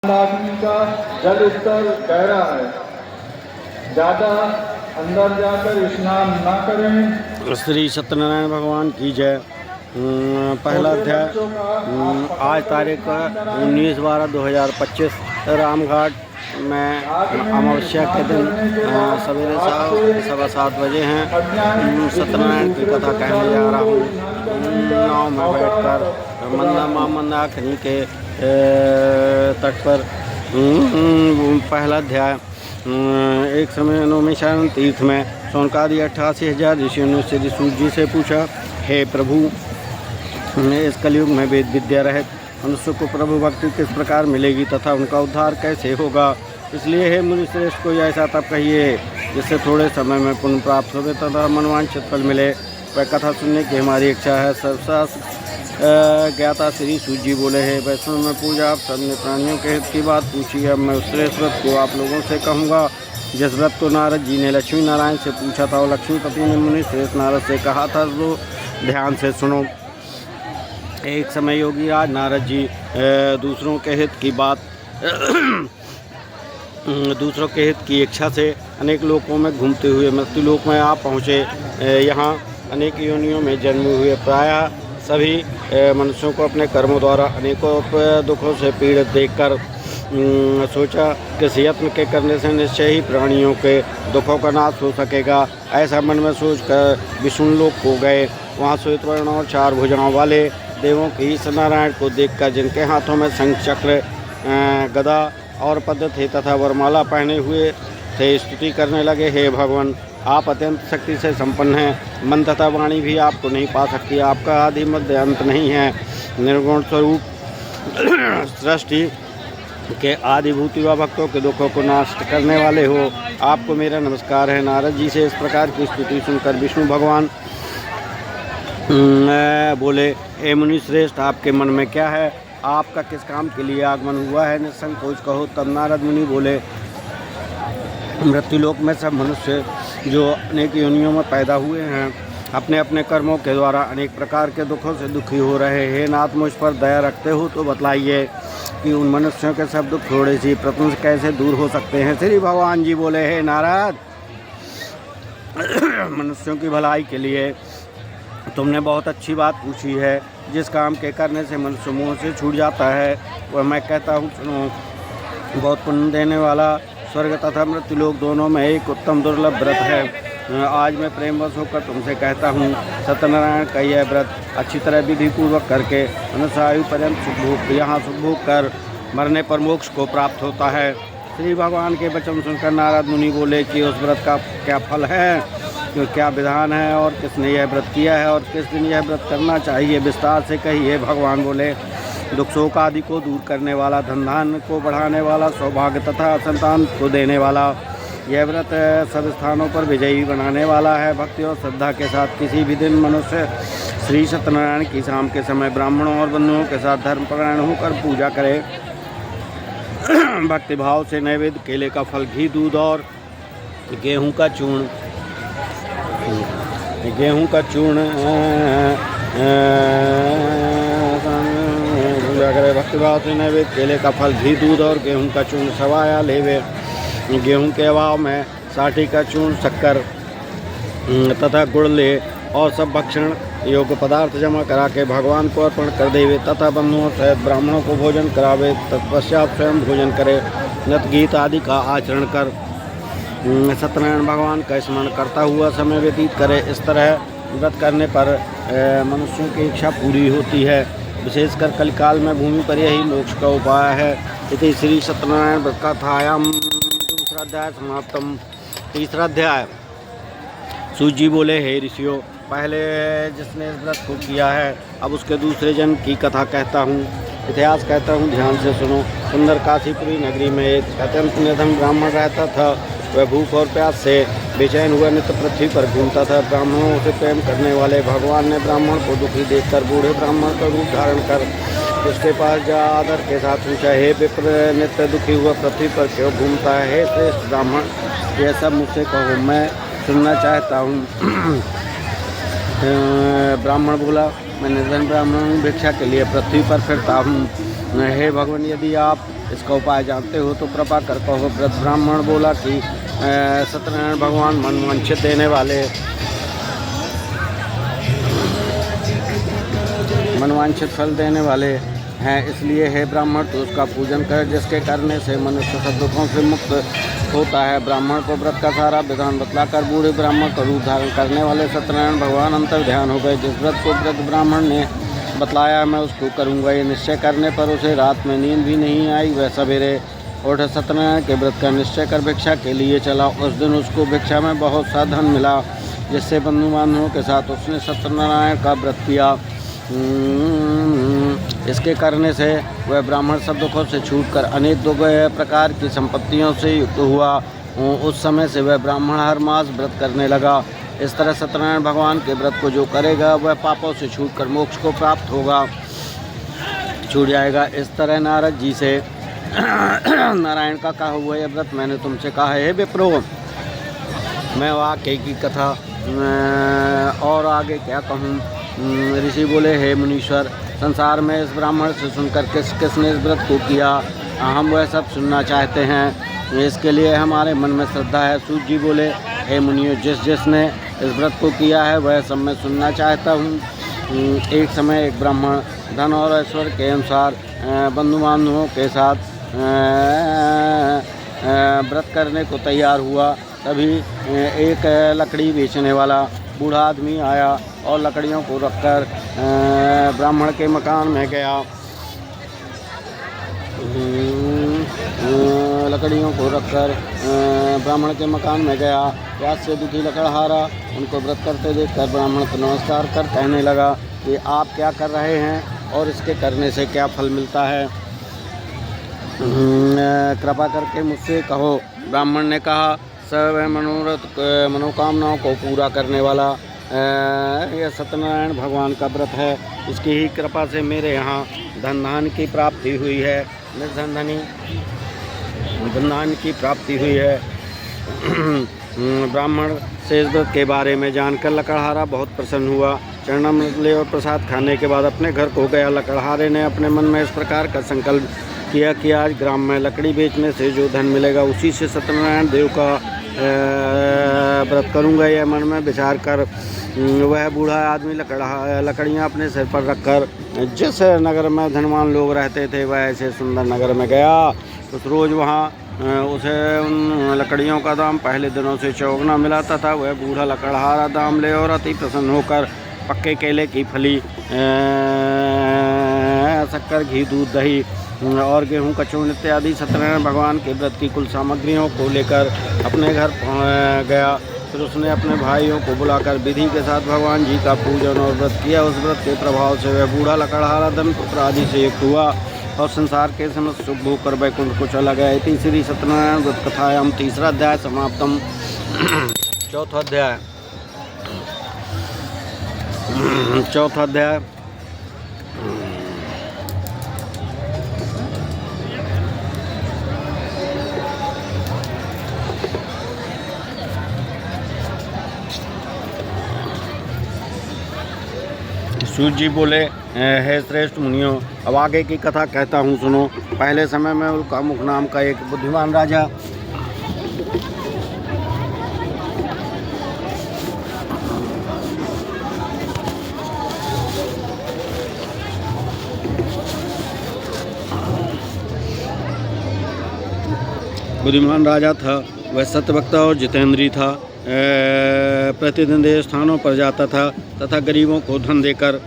मंदाकिनी का जल स्तर गहरा है, ज्यादा अंदर जाकर स्नान न करें। श्री सत्यनारायण भगवान की जय। पहला अध्याय। आज तारीख 19/12/2025 रामघाट में अमावस्या के दिन सवेरे 7:15 बजे हैं। सत्यनारायण की कथा कहने जा रहा हूँ। नाव में बैठकर मंदाकिनी के तट पर। पहला अध्याय। एक समय नौमिशारण तीर्थ में शौनकादि 88,000 ऋषियों ने श्री सूर्य जी से पूछा, हे प्रभु, इस कलयुग में वेद विद्या रहित मनुष्य को प्रभु भक्ति किस प्रकार मिलेगी तथा उनका उद्धार कैसे होगा। इसलिए हे मुनिश्रेष्ठ, कोई ऐसा तप कहिए जिससे थोड़े समय में पुण्य प्राप्त होवे तथा मनवांछित फल मिले। वह कथा सुनने की हमारी इच्छा है। सर्वशास्त्र ज्ञाता श्री सूर्य जी बोले, है वैष्णव में पूजा आप सबने प्राणियों के हित की बात पूछी। अब मैं उस श्रेष्ठ व्रत को आप लोगों से कहूँगा जिस व्रत को नारद जी ने लक्ष्मी नारायण से पूछा था। और लक्ष्मीपति ने मुनि श्रेष्ठ नारद से कहा था, तो ध्यान से सुनो। एक समय योगी राज नारद जी दूसरों के हित की इच्छा से अनेक लोकों में घूमते हुए मृत्युलोक में आप पहुँचे। यहाँ अनेक योनियों में जन्म हुए प्रायः सभी मनुष्यों को अपने कर्मों द्वारा अनेकों दुखों से पीड़ित देखकर सोचा कि इस यत्न के करने से निश्चय ही प्राणियों के दुखों का नाश हो सकेगा। ऐसा मन में सोचकर विष्णु लोक को गए। वहाँ श्वेत वर्ण और 4 भुजाओं वाले देवों की सत्यनारायण को देखकर, जिनके हाथों में शंख चक्र गदा और पद्म थे तथा वरमाला पहने हुए थे, स्तुति करने लगे, हे भगवान, आप अत्यंत शक्ति से संपन्न हैं। मन तथा वाणी भी आपको नहीं पा सकती। आपका आदि मध्य अंत नहीं है। निर्गुण स्वरूप सृष्टि के आदिभूति व भक्तों के दुखों को नाश करने वाले हो, आपको मेरा नमस्कार है। नारद जी से इस प्रकार की स्तुति सुनकर विष्णु भगवान बोले, हे मुनि श्रेष्ठ, आपके मन में क्या है? आपका किस काम के लिए आगमन हुआ है? निसंकोच कहो। तब नारद मुनि बोले, मृत्युलोक में सब मनुष्य जो अनेक योनियों में पैदा हुए हैं, अपने अपने कर्मों के द्वारा अनेक प्रकार के दुखों से दुखी हो रहे हैं। नाथ, मुझ पर दया रखते हो तो बतलाइए कि उन मनुष्यों के सब दुख थोड़े सी प्रथम से कैसे दूर हो सकते हैं। श्री भगवान जी बोले, हे नारद, मनुष्यों की भलाई के लिए तुमने बहुत अच्छी बात पूछी है। जिस काम के करने से मनुष्य मुँह से छूट जाता है वह मैं कहता हूँ सुनो। बहुत पुण्य देने वाला स्वर्ग तथा मृत्युलोक दोनों में एक उत्तम दुर्लभ व्रत है। आज मैं प्रेमवश होकर तुमसे कहता हूँ, सत्यनारायण का यह व्रत अच्छी तरह विधि पूर्वक करके मनुष्य आयु पर्यंत यहाँ सुखभोग कर मरने पर मोक्ष को प्राप्त होता है। श्री भगवान के वचन सुनकर नारद मुनि बोले कि उस व्रत का क्या फल है, क्या विधान है और किसने यह व्रत किया है और किस दिन यह व्रत करना चाहिए, विस्तार से कहिए। भगवान बोले, दुख शोक आदि को दूर करने वाला, धन धान्य को बढ़ाने वाला, सौभाग्य तथा संतान को देने वाला, यह व्रत सब स्थानों पर विजयी बनाने वाला है। भक्ति और श्रद्धा के साथ किसी भी दिन मनुष्य श्री सत्यनारायण की शाम के समय ब्राह्मणों और बंधुओं के साथ धर्मपरायण होकर पूजा करे। भक्ति भाव से नैवेद्य, केले का फल, घी, दूध और गेहूं का चूर्ण पूजा करे। भक्तिभाव से नैवेद्य, केले का फल, घी, दूध और गेहूं का चूर्ण सवाया लेवे। गेहूं के अभाव में साठी का चूर्ण, शक्कर तथा गुड़ ले और सब भक्षण योग्य पदार्थ जमा करा के भगवान को अर्पण कर देवे तथा बंधुओं सहित ब्राह्मणों को भोजन करावे। तत्पश्चात स्वयं भोजन करे। नृत्य गीत आदि का आचरण कर सत्यनारायण भगवान का स्मरण करता हुआ समय व्यतीत करे। इस तरह व्रत करने पर मनुष्यों की इच्छा पूरी होती है। विशेषकर कलिकाल में भूमि पर यही मोक्ष का उपाय है। इति श्री सत्यनारायण व्रत कथायाम दूसरा अध्याय समाप्तम। तीसरा अध्याय। सूर्य जी बोले, हे ऋषियों, पहले जिसने इस व्रत को किया है, अब उसके दूसरे जन्म की कथा कहता हूँ। इतिहास कहता हूँ, ध्यान से सुनो। सुंदर काशीपुरी नगरी में एक अत्यंत निर्धन ब्राह्मण रहता था। वह भूख और प्यास से बेचैन हुआ नित्य पृथ्वी पर घूमता था। ब्राह्मणों से प्रेम करने वाले भगवान ने ब्राह्मण को दुखी देखकर बूढ़े ब्राह्मण का रूप धारण कर उसके पास जा आदर के साथ पूछा, हे विप्र, नित्य दुखी हुआ पृथ्वी पर क्यों घूमता है? हे श्रेष्ठ ब्राह्मण, यह सब मुझसे कहो, मैं सुनना चाहता हूँ। ब्राह्मण बोला, मैं निर्धन ब्राह्मण भिक्षा के लिए पृथ्वी पर फिरता हूँ। हे भगवान, यदि आप इसका उपाय जानते हो तो कृपा कर कहो। वृद्ध ब्राह्मण बोला कि सत्यनारायण भगवान मनवांछित देने वाले, मनवांछित फल देने वाले हैं, इसलिए हे ब्राह्मण तो उसका पूजन कर, जिसके करने से मनुष्य सब दुखों से मुक्त होता है। ब्राह्मण को व्रत का सारा विधान बतलाकर बूढ़े ब्राह्मण का रूप धारण करने वाले सत्यनारायण भगवान अंतर ध्यान हो गए। जिस व्रत को वृद्ध ब्राह्मण ने बतलाया मैं उसको करूँगा, ये निश्चय करने पर उसे रात में नींद भी नहीं आई। वह सवेरे उठ सत्यनारायण के व्रत का निश्चय कर भिक्षा के लिए चला। उस दिन उसको भिक्षा में बहुत सा धन मिला, जिससे बंधु बांधवों के साथ उसने सत्यनारायण का व्रत किया। इसके करने से वह ब्राह्मण सब दुखों से छूटकर अनेक दो प्रकार की संपत्तियों से युक्त हुआ। उस समय से वह ब्राह्मण हर मास व्रत करने लगा। इस तरह सत्यनारायण भगवान के व्रत को जो करेगा वह पापों से छूटकर मोक्ष को प्राप्त होगा, छूट जाएगा। इस तरह नारद जी से नारायण का कहा हुआ यह व्रत मैंने तुमसे कहा है विप्रो। मैं वाकई की कथा और आगे क्या कहूँ। ऋषि बोले, हे मुनीश्वर, संसार में इस ब्राह्मण से सुनकर किसने इस व्रत को किया, हम वह सब सुनना चाहते हैं। इसके लिए हमारे मन में श्रद्धा है। सूत जी बोले, हे मुनियों, जिसने इस व्रत को किया है वह सब मैं सुनना चाहता हूँ। एक समय एक ब्राह्मण धन और ऐश्वर्य के अनुसार बंधु बांधवों के साथ व्रत करने को तैयार हुआ। तभी एक लकड़ी बेचने वाला बूढ़ा आदमी आया और लकड़ियों को रखकर ब्राह्मण के मकान में गया। लकड़ियों को रखकर ब्राह्मण के मकान में गया। प्यास से दुखी लकड़हारा उनको व्रत करते देखकर ब्राह्मण को नमस्कार कर कहने लगा कि आप क्या कर रहे हैं और इसके करने से क्या फल मिलता है, कृपा करके मुझसे कहो। ब्राह्मण ने कहा, सब मनोकामनाओं को पूरा करने वाला यह सत्यनारायण भगवान का व्रत है। इसकी ही कृपा से मेरे यहाँ धन धान की प्राप्ति हुई है, निर्धन धनी धन की प्राप्ति हुई है। ब्राह्मण से इस व्रत के बारे में जानकर लकड़हारा बहुत प्रसन्न हुआ। चरणामृत ले और प्रसाद खाने के बाद अपने घर को गया। लकड़हारे ने अपने मन में इस प्रकार का संकल्प किया कि आज ग्राम में लकड़ी बेचने से जो धन मिलेगा उसी से सत्यनारायण देव का व्रत करूंगा। यह मन में विचार कर वह बूढ़ा आदमी लकड़ियां अपने सिर पर रखकर जिस नगर में धनवान लोग रहते थे वह ऐसे सुंदर नगर में गया। उस रोज़ वहाँ उसे उन लकड़ियों का दाम पहले दिनों से चौगुना मिला था। वह बूढ़ा लकड़हारा दाम ले और अति प्रसन्न होकर पक्के केले की फली, शक्कर, घी, दूध, दही और गेहूं का चूर्ण इत्यादि सत्यनारायण भगवान के व्रत की कुल सामग्रियों को लेकर अपने घर गया। फिर उसने अपने भाइयों को बुलाकर विधि के साथ भगवान जी का पूजन और व्रत किया। उस व्रत के प्रभाव से वह बूढ़ा लकड़हारा धन पुत्र आदि से युक्त हुआ और संसार के समस्त सुख भोग कर वैकुंठ को चला गया। तीसरी सत्यनारायण व्रत कथायाम तीसरा अध्याय समाप्तम। चौथा अध्याय सूत जी बोले, हे श्रेष्ठ मुनियों, अब आगे की कथा कहता हूँ सुनो। पहले समय में उल्कामुख नाम का एक बुद्धिमान राजा था। वह सत्यवक्ता और जितेंद्रीय था। प्रतिदिन देव स्थानों पर जाता था तथा गरीबों को धन देकर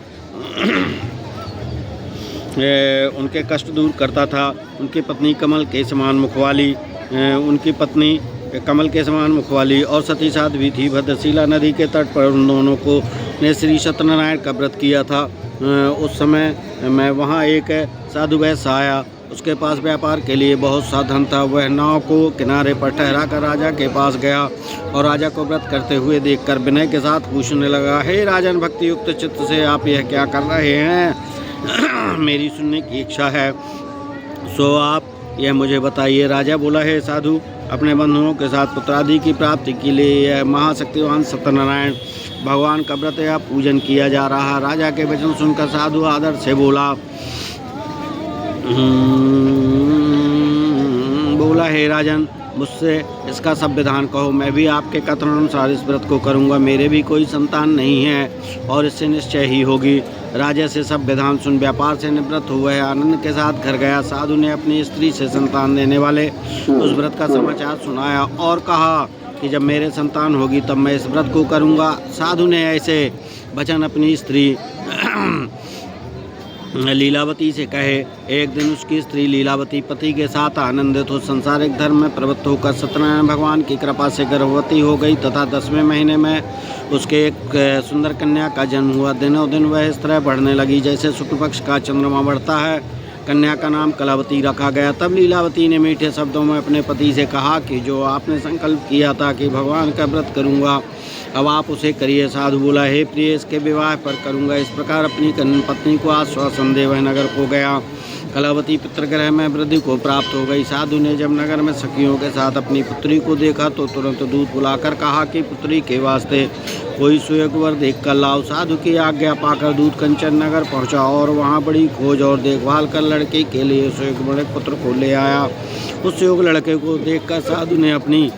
उनके कष्ट दूर करता था। उनकी पत्नी कमल के समान मुखवाली और सती साध्वी थी। भद्रशिला नदी के तट पर उन दोनों को ने श्री सत्यनारायण का व्रत किया था। उस समय मैं वहाँ एक साधु वैश्य आया। उसके पास व्यापार के लिए बहुत सा धन था। वह नाव को किनारे पर ठहरा कर राजा के पास गया और राजा को व्रत करते हुए देखकर विनय के साथ पूछने लगा, हे राजन, भक्ति युक्त चित्त से आप यह क्या कर रहे हैं? मेरी सुनने की इच्छा है, सो आप यह मुझे बताइए। राजा बोला, हे साधु, अपने बंधुओं के साथ पुत्रादि की प्राप्ति के लिए यह महाशक्तिवान सत्यनारायण भगवान का व्रत या पूजन किया जा रहा। राजा के वचन सुनकर साधु आदर से बोला, हे राजन, मुझसे इसका सब विधान कहो, मैं भी आपके कथन अनुसार इस व्रत को करूंगा। मेरे भी कोई संतान नहीं है और इससे निश्चय ही होगी। राजा से सब विधान सुन व्यापार से निवृत्त हुआ है आनंद के साथ घर गया। साधु ने अपनी स्त्री से संतान देने वाले उस व्रत का समाचार सुनाया और कहा कि जब मेरे संतान होगी तब मैं इस व्रत को करूंगा। साधु ने ऐसे वचन अपनी स्त्री लीलावती से कहे। एक दिन उसकी स्त्री लीलावती पति के साथ आनंदित हो संसारिक धर्म में प्रवृत्त होकर सत्यनारायण भगवान की कृपा से गर्भवती हो गई तथा 10वें महीने में उसके एक सुंदर कन्या का जन्म हुआ। दिनों दिन वह इस तरह बढ़ने लगी जैसे शुक्ल पक्ष का चंद्रमा बढ़ता है। कन्या का नाम कलावती रखा गया। तब लीलावती ने मीठे शब्दों में अपने पति से कहा कि जो आपने संकल्प किया था कि भगवान का व्रत करूंगा, अब आप उसे करिए। साधु बोला, हे प्रिय, इसके विवाह पर करूंगा। इस प्रकार अपनी पत्नी को आश्वासन दे वह नगर को गया। कलावती पितृगृह में वृद्धि को प्राप्त हो गई। साधु ने जब नगर में सखियों के साथ अपनी पुत्री को देखा तो तुरंत दूत बुलाकर कहा कि पुत्री के वास्ते कोई सुयोग वर देख कर लाओ। साधु की आज्ञा पाकर दूत कंचन नगर पहुंचा और वहां बड़ी खोज और देखभाल कर लड़के के लिए सुयोग बड़े पुत्र को ले आया। उस सुयोग लड़के को देखकर साधु ने अपनी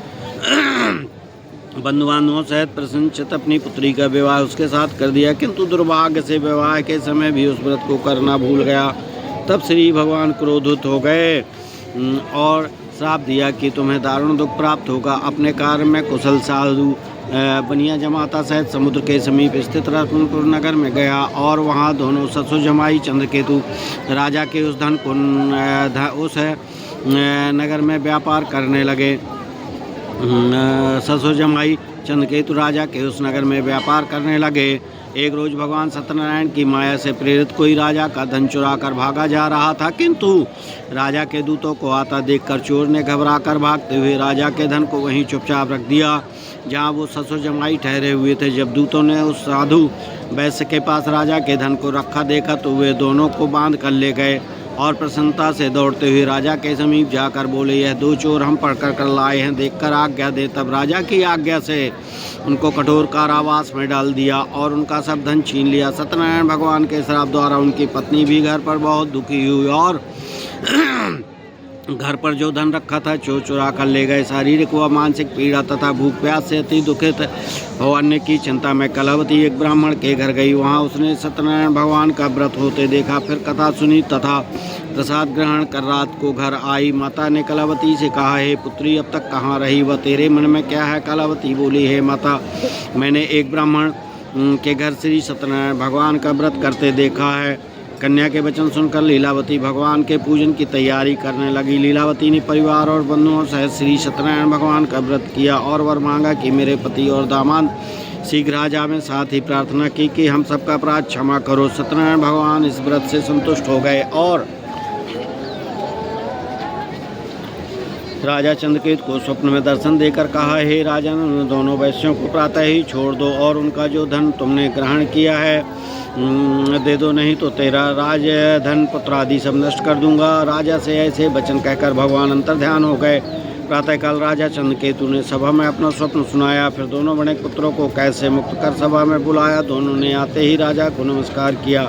बंधु बांधवों सहित प्रसन्नचित्त अपनी पुत्री का विवाह उसके साथ कर दिया, किंतु दुर्भाग्य से विवाह के समय भी उस व्रत को करना भूल गया। तब श्री भगवान क्रोधित हो गए और श्राप दिया कि तुम्हें दारुण दुख प्राप्त होगा। अपने कार्य में कुशल साधु बनिया जमाता सहित समुद्र के समीप स्थित रत्नपुर नगर में गया और वहाँ दोनों ससुर जमाई चंद्रकेतु राजा के उस धन को उस नगर में व्यापार करने लगे। ससुर जमाई चंद्रकेतु राजा के उस नगर में व्यापार करने लगे। एक रोज भगवान सत्यनारायण की माया से प्रेरित कोई राजा का धन चुरा कर भागा जा रहा था, किंतु राजा के दूतों को आता देखकर चोर ने घबराकर भागते हुए राजा के धन को वहीं चुपचाप रख दिया जहां वो ससुर जमाई ठहरे हुए थे। जब दूतों ने उस साधु वैश्य के पास राजा के धन को रखा देखा तो वे दोनों को बांध कर ले गए और प्रसन्नता से दौड़ते हुए राजा के समीप जाकर बोले, यह दो चोर हम पकड़ कर लाए हैं, देखकर आज्ञा दे। तब राजा की आज्ञा से उनको कठोर कारावास में डाल दिया और उनका सब धन छीन लिया। सत्यनारायण भगवान के श्राप द्वारा उनकी पत्नी भी घर पर बहुत दुखी हुई और घर पर जो धन रखा था चोर चुरा कर ले गए। शारीरिक व मानसिक पीड़ा तथा भूख प्यास से अति दुखित होने की चिंता में कलावती एक ब्राह्मण के घर गई। वहां उसने सत्यनारायण भगवान का व्रत होते देखा, फिर कथा सुनी तथा प्रसाद ग्रहण कर रात को घर आई। माता ने कलावती से कहा, हे पुत्री, अब तक कहाँ रही व तेरे मन में क्या है? कलावती बोली, हे माता, मैंने एक ब्राह्मण के घर श्री सत्यनारायण भगवान का व्रत करते देखा है। कन्या के वचन सुनकर लीलावती भगवान के पूजन की तैयारी करने लगी। लीलावती ने परिवार और बंधुओं सहित श्री सत्यनारायण भगवान का व्रत किया और वर मांगा कि मेरे पति और दामाद शीघ्र आ जावें। साथ ही प्रार्थना की कि हम सबका अपराध क्षमा करो। सत्यनारायण भगवान इस व्रत से संतुष्ट हो गए और राजा चंद्रकेतु को स्वप्न में दर्शन देकर कहा, हे राजन, उन दोनों वैश्यों को प्रातः ही छोड़ दो और उनका जो धन तुमने ग्रहण किया है दे दो, नहीं तो तेरा राज धन पुत्र आदि सब नष्ट कर दूंगा। राजा से ऐसे वचन कहकर भगवान अंतर्ध्यान हो गए। प्रातःकाल राजा चंद्रकेतु ने सभा में अपना स्वप्न सुनाया, फिर दोनों बड़े पुत्रों को कैसे मुक्त कर सभा में बुलाया। दोनों ने आते ही राजा को नमस्कार किया।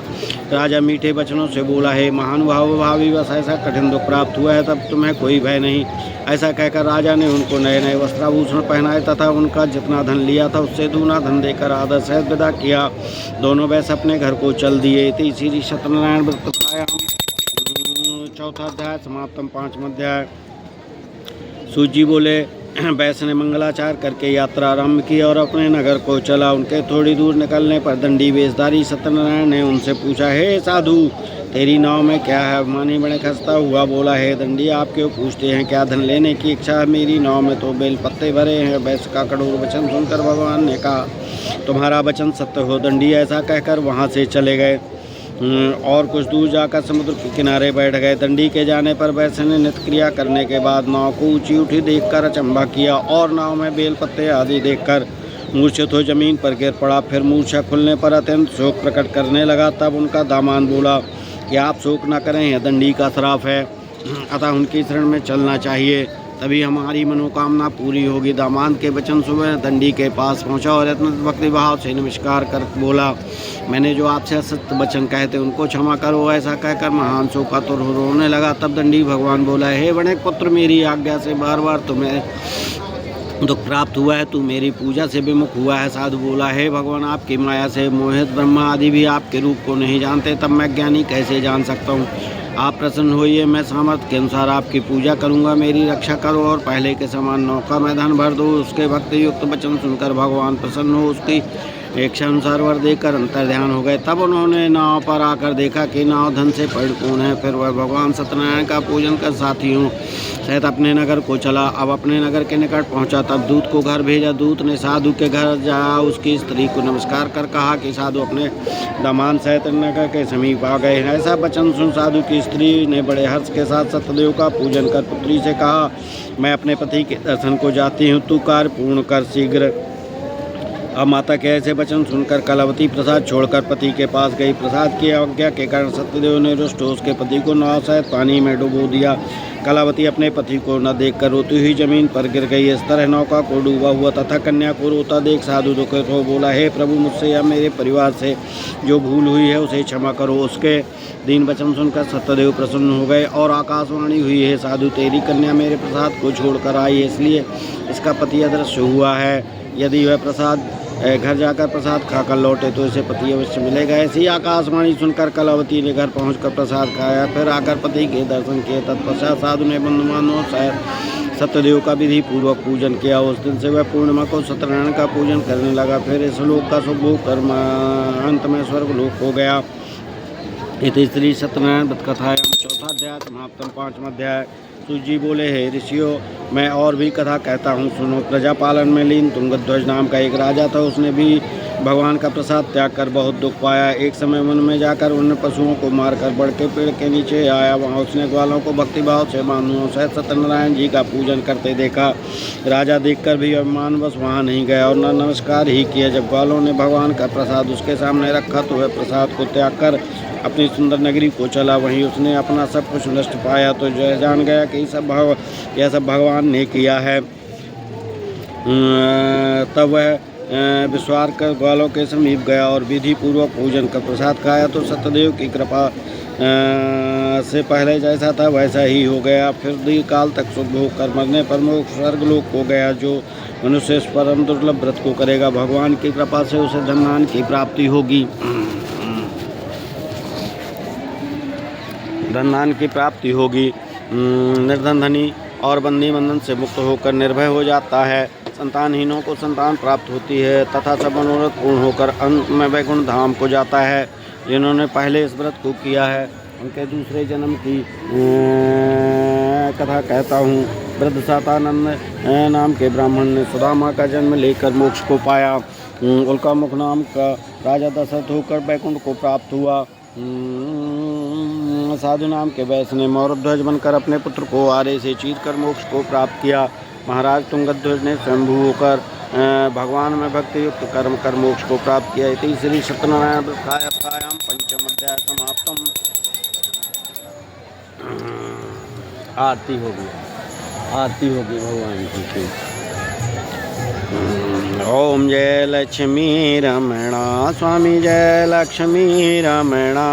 राजा मीठे वचनों से बोला, हे महानुभाव, भावी बस ऐसा कठिन दुख प्राप्त हुआ है, तब तुम्हें कोई भय नहीं। ऐसा कहकर राजा ने उनको नए नए वस्त्राभूषण पहनाए तथा उनका जितना धन लिया था उससे दूना धन देकर आदर सहित विदा किया। दोनों वैश्य अपने घर को चल दिए। श्री सत्यनारायण व्रत चौथा अध्याय समाप्तम। 5वां अध्याय। सूजी बोले, वैश्य ने मंगलाचार करके यात्रा आरंभ की और अपने नगर को चला। उनके थोड़ी दूर निकलने पर दंडी वेशधारी सत्यनारायण ने उनसे पूछा, हे साधु, तेरी नाव में क्या है? मानी बड़े खस्ता हुआ बोला, हे दंडी, आप क्यों पूछते हैं? क्या धन लेने की इच्छा है? मेरी नाव में तो बेल पत्ते भरे हैं। वैश्य का कठोर वचन सुनकर भगवान ने कहा, तुम्हारा वचन सत्य हो। दंडी ऐसा कहकर वहाँ से चले गए और कुछ दूर जाकर समुद्र के किनारे बैठ गए। दंडी के जाने पर वैश्य ने नित्य क्रिया करने के बाद नाव को ऊंची उठी देखकर अचंभा किया और नाव में बेल पत्ते आदि देखकर मूर्छित हो जमीन पर गिर पड़ा। फिर मूर्छा खुलने पर अत्यंत शोक प्रकट करने लगा। तब उनका दामाद बोला कि आप शोक न करें, यह दंडी का श्राप है, अतः उनकी शरण में चलना चाहिए। तभी हमारी मनोकामना पूरी होगी। दामाद के वचन सुबह दंडी के पास पहुंचा और अत्यंत भक्ति भाव से नमस्कार कर बोला, मैंने जो आपसे असत्य वचन कहे थे उनको क्षमा करो। ऐसा कहकर महान शोकातुर रोने लगा। तब दंडी भगवान बोला, हे वणिक पुत्र, मेरी आज्ञा से बार बार तुम्हें दुख प्राप्त हुआ है, तू मेरी पूजा से विमुख हुआ है। साधु बोला, हे भगवान, आपकी माया से मोहित ब्रह्मा आदि भी आपके रूप को नहीं जानते, तब मैं ज्ञानी कैसे जान सकता हूँ। आप प्रसन्न होइए, मैं सामर्थ्य के अनुसार आपकी पूजा करूंगा, मेरी रक्षा करो और पहले के समान नौका में धन भर दो। उसके भक्ति युक्त वचन सुनकर भगवान प्रसन्न हो उसकी इच्छा अनुसार वर देकर अंतर ध्यान हो गए। तब उन्होंने नाव पर आकर देखा कि नाव धन से परिपूर्ण है। फिर वह भगवान सत्यनारायण का पूजन कर साथियों सहित अपने नगर को चला। अब अपने नगर के निकट पहुंचा, तब दूत को घर भेजा। दूत ने साधु के घर जा उसकी स्त्री को नमस्कार कर कहा कि साधु अपने दामाद सहित नगर के समीप आ गए। ऐसा वचन सुन साधु की स्त्री ने बड़े हर्ष के साथ सत्यदेव का पूजन कर पुत्री से कहा, मैं अपने पति के दर्शन को जाती हूँ, तू कार्य पूर्ण कर शीघ्र। अब माता के ऐसे वचन सुनकर कलावती प्रसाद छोड़कर पति के पास गई। प्रसाद की आज्ञा के कारण सत्यदेव ने रुष्ट हो उसके पति को नाव सहित पानी में डुबो दिया। कलावती अपने पति को न देखकर रोती हुई जमीन पर गिर गई। इस तरह नौका को डूबा हुआ तथा कन्या को रोता देख साधु दुखित हो बोला, हे प्रभु, मुझसे या मेरे परिवार से जो भूल हुई है उसे क्षमा करो। उसके दीन वचन सुनकर सत्यदेव प्रसन्न हो गए और आकाशवाणी हुई, है साधु, तेरी कन्या मेरे प्रसाद को छोड़कर आई है, इसलिए इसका पति अदृश्य हुआ है। यदि वह प्रसाद घर जाकर प्रसाद खाकर लौटे तो इसे पति अवश्य मिलेगा। ऐसी आकाशवाणी सुनकर कलावती ने घर पहुंचकर प्रसाद खाया, फिर आकर पति के दर्शन किए। तत्पश्चात साधु ने बंधुमानों सहित सत्यदेव का विधि पूर्वक पूजन किया। उस दिन से वह पूर्णिमा को सत्यनारायण का पूजन करने लगा। फिर इस लोक का सुख भोग कर अंत में स्वर्ग लोक हो गया। इति श्री सत्यनारायण व्रत कथायाम चौथा अध्याय समाप्तम। पांचवा अध्याय। सूजी बोले, हे ऋषियों, मैं और भी कथा कहता हूँ, सुनो। प्रजापालन में लीन तुंगध्वज नाम का एक राजा था। उसने भी भगवान का प्रसाद त्याग कर बहुत दुख पाया। एक समय वन में जाकर उन पशुओं को मारकर बड़ के पेड़ के नीचे आया। वहाँ उसने ग्वालों को भक्तिभाव से मानुओं सहित सत्यनारायण जी का पूजन करते देखा। राजा देखकर भी अभिमानवश वहाँ नहीं गया और न नमस्कार ही किया। जब ग्वालों ने भगवान का प्रसाद उसके सामने रखा तो वह प्रसाद को त्याग कर अपनी सुंदर नगरी को चला। वहीं उसने अपना सब कुछ नष्ट पाया तो जान गया कि यह सब भगवान ने किया है। तब वह विश्वास कर ग्वालों के समीप गया और विधि पूर्वक पूजन कर प्रसाद खाया तो सत्यदेव की कृपा से पहले जैसा था वैसा ही हो गया। फिर दीर्घ काल तक सुख भोग कर मरने पर मोक्ष स्वर्गलोक हो गया। जो मनुष्य इस परम दुर्लभ व्रत को करेगा, भगवान की कृपा से उसे धनवान की प्राप्ति होगी। धनवान की प्राप्ति होगी। निर्धन धनी और बंदी बंधन से मुक्त होकर निर्भय हो जाता है। संतानहीनों को संतान प्राप्त होती है तथा सब मनोरथ पूर्ण होकर अंत में वैकुंठ धाम को जाता है। जिन्होंने पहले इस व्रत को किया है उनके दूसरे जन्म की कथा कहता हूँ। वृद्ध सातानंद नाम के ब्राह्मण ने सुदामा का जन्म लेकर मोक्ष को पाया। उल्का मुख नाम का राजा दशरथ होकर वैकुंठ को प्राप्त हुआ। साधु नाम के वैश्य ने मौरध्वज बनकर अपने पुत्र को आरे से चीर कर मोक्ष को प्राप्त किया। महाराज तुंगध्वज ने स्वयंभू होकर भगवान में भक्ति युक्त कर्म कर मोक्ष को प्राप्त किया। इति श्री सत्यनारायण व्रतायाम पंचम अध्याय समाप्तम। आरती होगी भगवान की। ओम जय लक्ष्मी रमणा स्वामी, जय लक्ष्मी रमणा।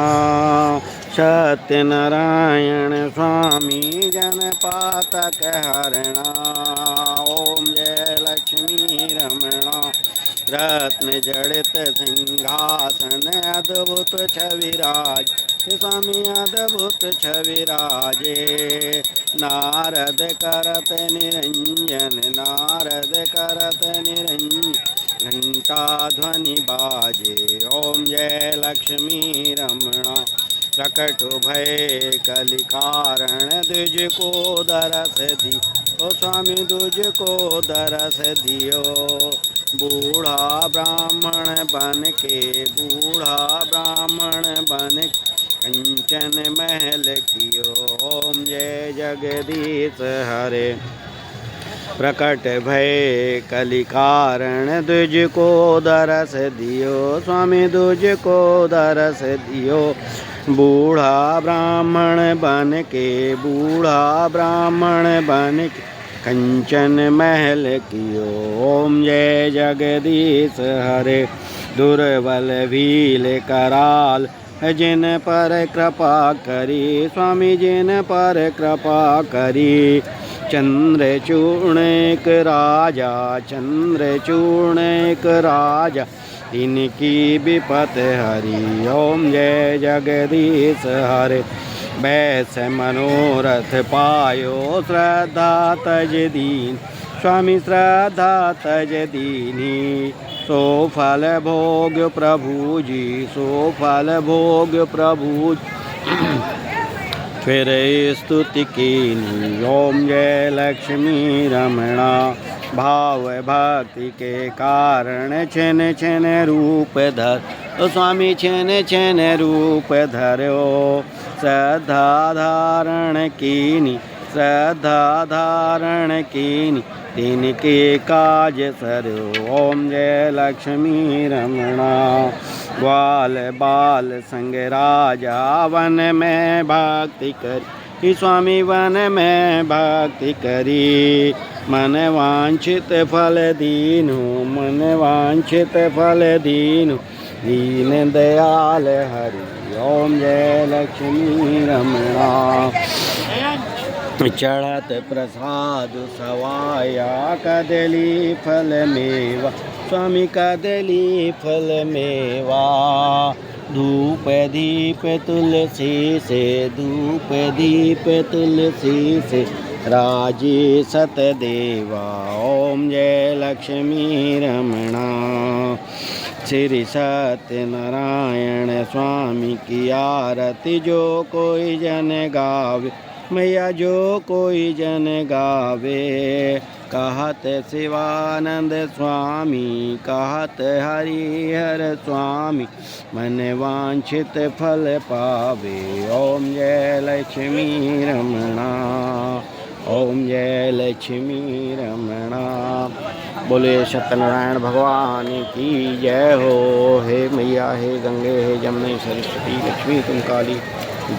सत्यनारायण स्वामी जन पातक हरणा। ओम जय लक्ष्मी रमणा। रत्न जड़ित सिंहासन अद्भुत छविराज, स्वामी अद्भुत छविराजे। नारद करत निरंजन, नारद करत निरंजन, घंटा ध्वनि बाजे। ओम जय लक्ष्मी रमणा। प्रकट भय कलि कारण, दुज को दरस दी, ओ स्वामी दुज को दरस दियो। बूढ़ा ब्राह्मण बन के, बूढ़ा ब्राह्मण बन कंचन महल कियो। ओम जय जगदीश हरे। प्रकट भय कलि कारण, दुज को दरस दियो, स्वामी दुज को दरस दियो। बूढ़ा ब्राह्मण बन के, बूढ़ा ब्राह्मण बन के कंचन महल कियो। ओम जय जगदीश हरे दुर्बल भील कराल जिन पर कृपा करी स्वामी जिन पर कृपा करी। चंद्रचूर्ण एक राजा चंद्रचूर्ण एक राजा इनकी विपत हरि। ओम जय जगदीश हरे बैस मनोरथ पायो श्रद्धा तज दीन स्वामी श्रद्धा तज दीनी। सो फल भोग प्रभु जी सो फल भोग प्रभु फिर स्तुति कीनी। ओम जय लक्ष्मी रमणा भाव भक्ति के कारण छिन छिन रूप धर स्वामी छिन छिन रूप धरो। श्रद्धा धारण कीनी श्रद्धा धारण कीनी तिनके काज सरो। ओम जय लक्ष्मी रमणा ग्वाल बाल संग राजा वन में भक्ति करी स्वामी वन में भक्ति करी। मन वांछित फल दीनु मन वांछित फल दीनु दीन दयाल हरि। ओम जय लक्ष्मी रमणा चढ़त प्रसाद सवाया कदली फल मेवा स्वामी कदली फल मेवा। धूप दीप तुलसी से धूप दीप तुलसी से राजे सतदेवा। ओम जय लक्ष्मी रमणा श्री सत्यनारायण स्वामी की आरती जो कोई जन गावे मैया जो कोई जन गावे। कहत शिवानंद स्वामी कहत हरिहर स्वामी मन वांछित फल पावे। ओम जय लक्ष्मी रमणा ओम जय लक्ष्मी रमणा। बोले सत्यनारायण भगवान की जय हो। हे मैया हे गंगे हे जमुने सरस्वती लक्ष्मी तुम काली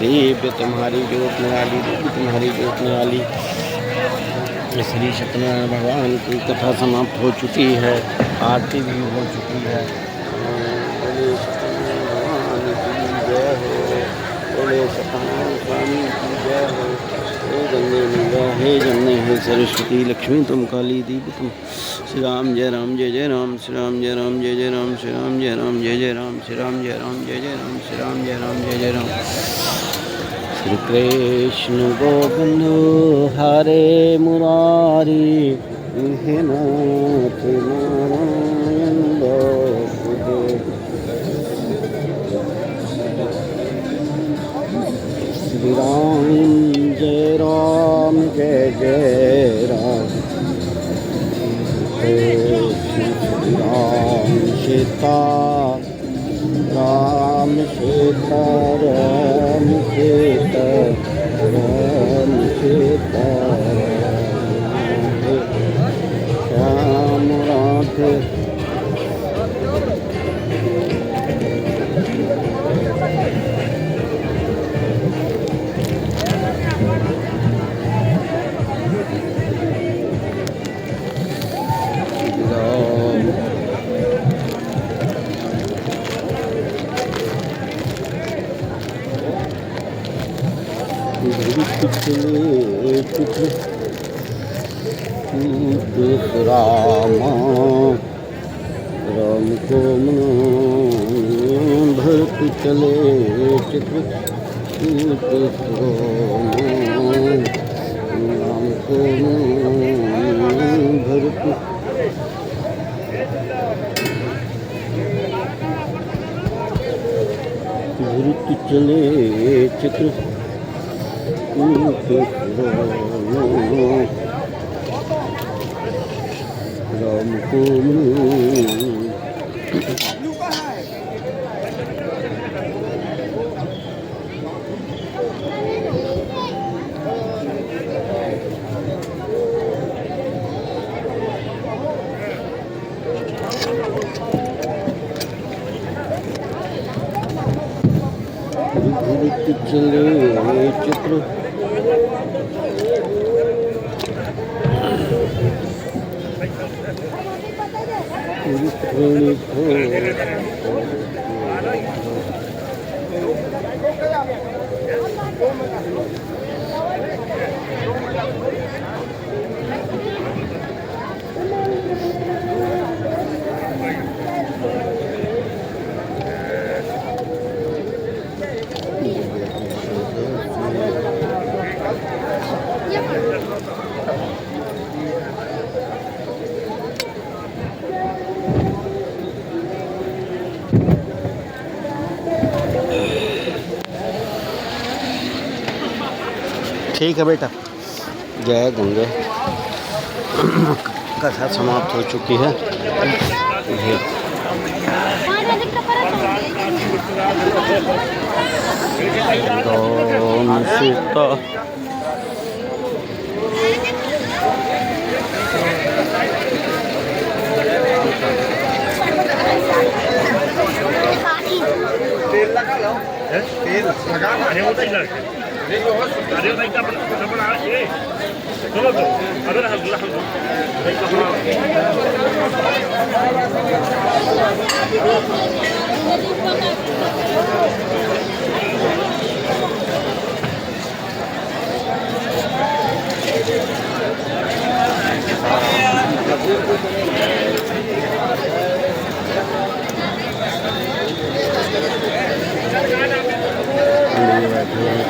देव तुम्हारी जोत निराली देवी तुम्हारी जोत निराली। श्री सत्यनारायण भगवान की कथा समाप्त हो चुकी है आरती भी हो चुकी है। बोले सत्यनारायण भगवान की जय हो। बोले सत्यनारायण स्वामी की जय हो। हे गंगे मैया हे जमुने हे सरस्वती लक्ष्मी तुम काली देवी तुम। श्री राम जय राम जय जय राम श्री राम जय राम जय जय राम श्री राम जय राम जय जय राम श्री राम जय राम जय जय राम श्री राम जय राम जय जय राम। श्री कृष्ण गोविंद हरे मुरारी हे नाथ नारायण वासुदेव। श्री राम जय राम जय जय राम। श्री राम सीता राम सीता राम सीता राम सीता श्याम राधे। रामा राम को भरत चले चित्र राम को भरत भरत चले चित्र राम को चले चित्र ठीक है बेटा। जय गंगे। कथा समाप्त हो चुकी है। ओम सीता तेल लगा लो, तेल लगा अरे वो नहीं लगे अरे नहीं का बना ये चलो तो अगर हम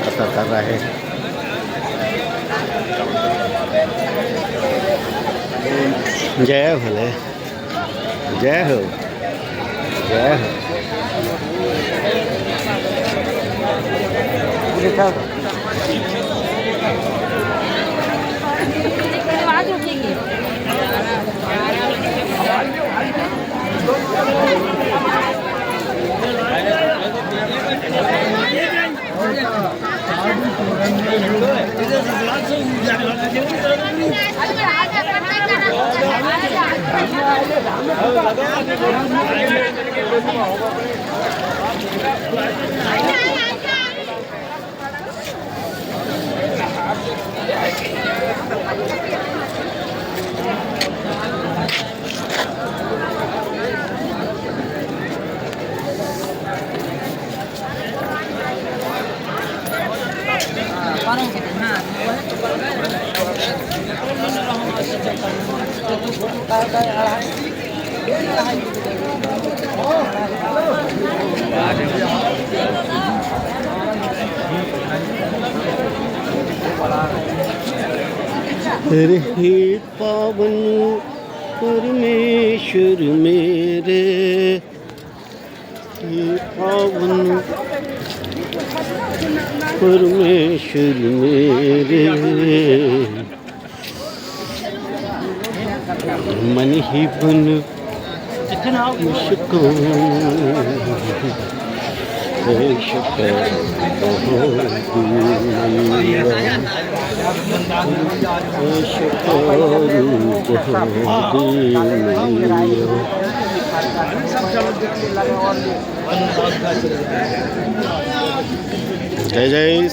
कथा कर रहा है। जय भोले, जय हो, जय हो। रहे पावन परमेश्वर मेरे, हे पावन परमेश्वर मेरे, मन ही बन मुझको जय जय